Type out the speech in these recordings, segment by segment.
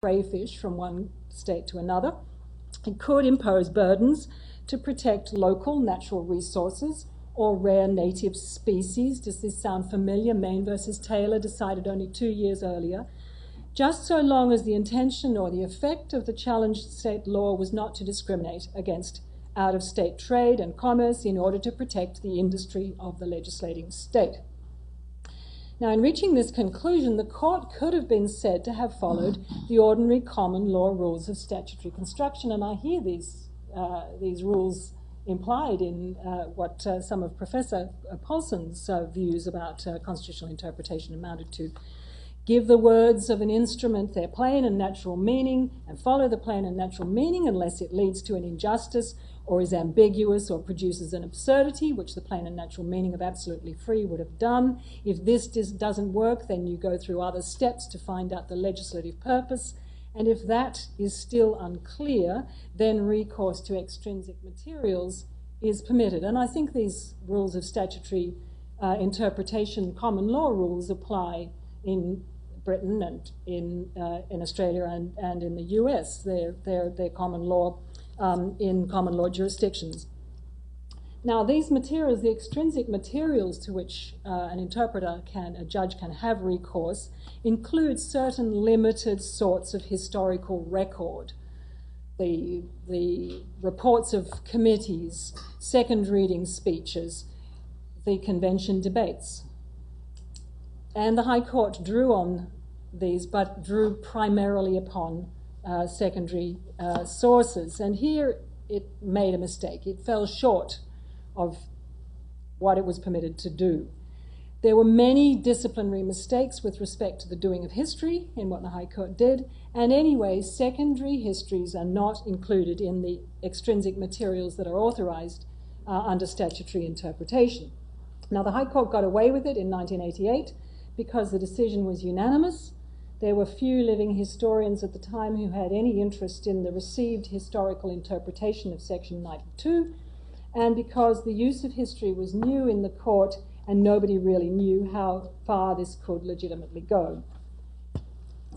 crayfish from one state to another. It could impose burdens to protect local natural resources or rare native species. Does this sound familiar? Maine versus Taylor, decided only 2 years earlier. Just so long as the intention or the effect of the challenged state law was not to discriminate against out-of-state trade and commerce in order to protect the industry of the legislating state. Now, in reaching this conclusion, the court could have been said to have followed the ordinary common law rules of statutory construction, and I hear these rules implied in what some of Professor Paulson's views about constitutional interpretation amounted to. Give the words of an instrument their plain and natural meaning, and follow the plain and natural meaning unless it leads to an injustice or is ambiguous or produces an absurdity, which the plain and natural meaning of absolutely free would have done. If this doesn't work, then you go through other steps to find out the legislative purpose. And if that is still unclear, then recourse to extrinsic materials is permitted. And I think these rules of statutory interpretation, common law rules, apply in Britain and in Australia and in the US. They're common law in common law jurisdictions. Now, these materials, the extrinsic materials to which a judge can have recourse, include certain limited sorts of historical record. The reports of committees, second reading speeches, the convention debates. And the High Court drew on these, but drew primarily upon secondary sources. And here it made a mistake. It fell short of what it was permitted to do. There were many disciplinary mistakes with respect to the doing of history in what the High Court did, and anyway, secondary histories are not included in the extrinsic materials that are authorized under statutory interpretation. Now, the High Court got away with it in 1988 because the decision was unanimous. There were few living historians at the time who had any interest in the received historical interpretation of Section 92, and because the use of history was new in the court and nobody really knew how far this could legitimately go.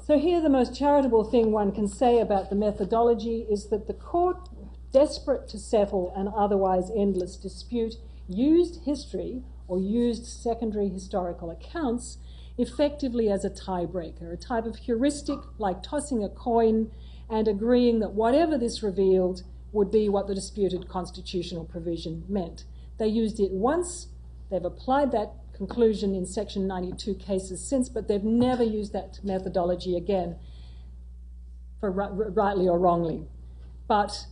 So here the most charitable thing one can say about the methodology is that the court, desperate to settle an otherwise endless dispute, used history or used secondary historical accounts effectively as a tiebreaker, a type of heuristic like tossing a coin and agreeing that whatever this revealed would be what the disputed constitutional provision meant. They used it once, they've applied that conclusion in Section 92 cases since, but they've never used that methodology again, for rightly or wrongly. But